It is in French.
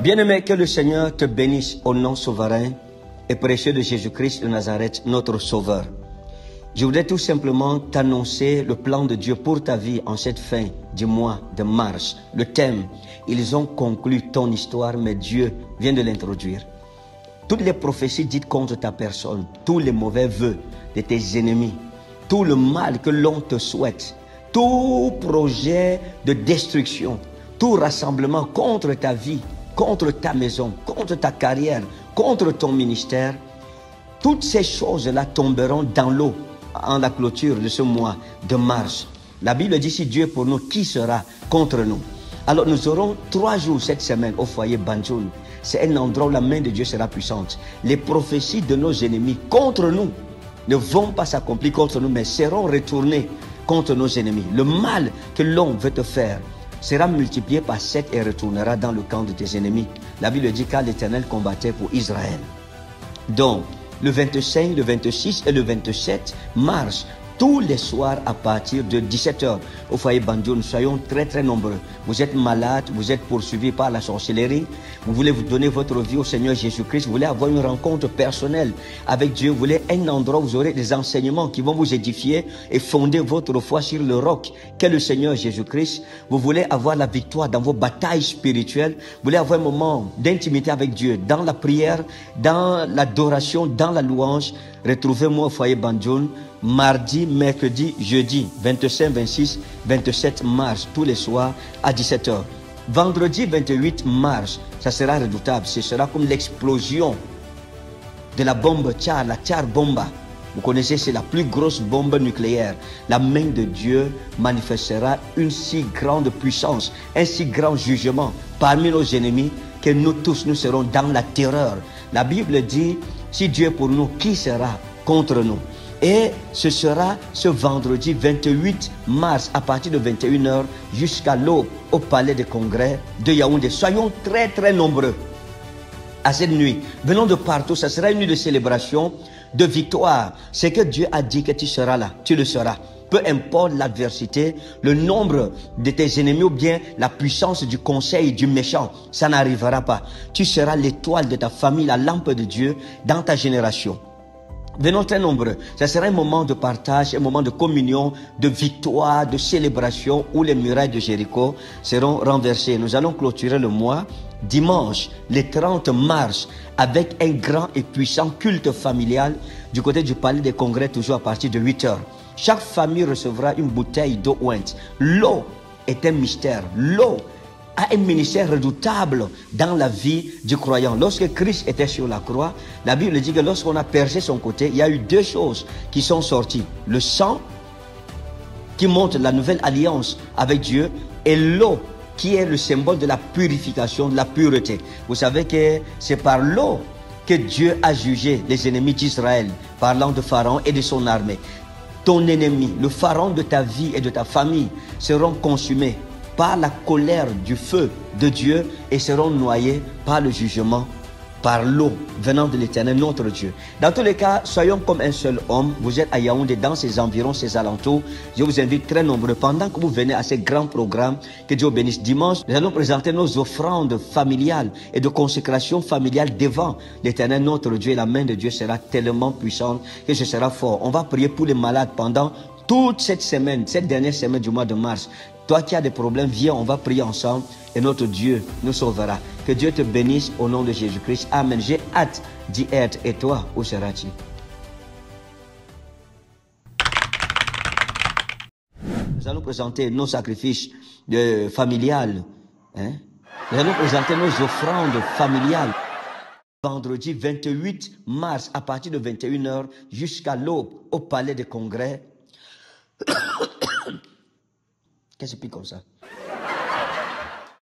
Bien-aimé, que le Seigneur te bénisse au nom souverain et précieux de Jésus-Christ de Nazareth, notre Sauveur. Je voudrais tout simplement t'annoncer le plan de Dieu pour ta vie en cette fin du mois de mars. Le thème, ils ont conclu ton histoire, mais Dieu vient de l'introduire. Toutes les prophéties dites contre ta personne, tous les mauvais vœux de tes ennemis, tout le mal que l'on te souhaite, tout projet de destruction, tout rassemblement contre ta vie, contre ta maison, contre ta carrière, contre ton ministère, toutes ces choses-là tomberont dans l'eau en la clôture de ce mois de mars. La Bible dit, si Dieu est pour nous, qui sera contre nous? Alors nous aurons 3 jours cette semaine au foyer Banjoun. C'est un endroit où la main de Dieu sera puissante. Les prophéties de nos ennemis contre nous ne vont pas s'accomplir contre nous, mais seront retournées contre nos ennemis. Le mal que l'on veut te faire sera multiplié par 7 et retournera dans le camp de tes ennemis. La Bible dit, car l'Éternel combattait pour Israël. Donc, le 25, le 26 et le 27 mars, tous les soirs à partir de 17h au foyer Banjoun, soyons très nombreux. Vous êtes malade, vous êtes poursuivi par la sorcellerie, vous voulez vous donner votre vie au Seigneur Jésus-Christ, vous voulez avoir une rencontre personnelle avec Dieu, vous voulez un endroit où vous aurez des enseignements qui vont vous édifier et fonder votre foi sur le roc qu'est le Seigneur Jésus-Christ. Vous voulez avoir la victoire dans vos batailles spirituelles, vous voulez avoir un moment d'intimité avec Dieu, dans la prière, dans l'adoration, dans la louange. Retrouvez-moi au foyer Banjoun mardi, mercredi, jeudi 25, 26, 27 mars, tous les soirs à 17h. Vendredi 28 mars, ça sera redoutable. Ce sera comme l'explosion de la bombe Tchar, la Tchar Bomba. Vous connaissez, c'est la plus grosse bombe nucléaire. La main de Dieu manifestera une si grande puissance, un si grand jugement parmi nos ennemis que nous tous, nous serons dans la terreur. La Bible dit, si Dieu est pour nous, qui sera contre nous? Et ce sera ce vendredi 28 mars à partir de 21h jusqu'à l'aube au palais des congrès de Yaoundé. Soyons très nombreux à cette nuit. Venons de partout, ça sera une nuit de célébration, de victoire. C'est que Dieu a dit que tu seras là, tu le seras. Peu importe l'adversité, le nombre de tes ennemis ou bien la puissance du conseil du méchant, ça n'arrivera pas. Tu seras l'étoile de ta famille, la lampe de Dieu dans ta génération. Venons très nombreux. Ça sera un moment de partage, un moment de communion, de victoire, de célébration où les murailles de Jéricho seront renversées. Nous allons clôturer le mois dimanche, le 30 mars, avec un grand et puissant culte familial du côté du palais des congrès, toujours à partir de 8h. Chaque famille recevra une bouteille d'eau ointe. L'eau est un mystère. L'eau a un ministère redoutable dans la vie du croyant. Lorsque Christ était sur la croix, la Bible dit que lorsqu'on a percé son côté, il y a eu 2 choses qui sont sorties. Le sang, qui montre la nouvelle alliance avec Dieu, et l'eau, qui est le symbole de la purification, de la pureté. Vous savez que c'est par l'eau que Dieu a jugé les ennemis d'Israël, parlant de Pharaon et de son armée. Ton ennemi, le Pharaon de ta vie et de ta famille, seront consumés par la colère du feu de Dieu et seront noyés par le jugement, par l'eau venant de l'Éternel, notre Dieu. Dans tous les cas, soyons comme un seul homme. Vous êtes à Yaoundé, dans ses environs, ses alentours. Je vous invite très nombreux. Pendant que vous venez à ces grands programmes, que Dieu bénisse. Dimanche, nous allons présenter nos offrandes familiales et de consécration familiale devant l'Éternel, notre Dieu. Et la main de Dieu sera tellement puissante que ce sera fort. On va prier pour les malades pendant toute cette semaine, cette dernière semaine du mois de mars. Toi qui as des problèmes, viens, on va prier ensemble et notre Dieu nous sauvera. Que Dieu te bénisse au nom de Jésus-Christ. Amen. J'ai hâte d'y être. Et toi, où seras-tu? Nous allons présenter nos sacrifices familiales. Nous allons présenter nos offrandes familiales. Vendredi 28 mars à partir de 21h jusqu'à l'aube au palais des congrès. Qu'est-ce que c'est comme ça?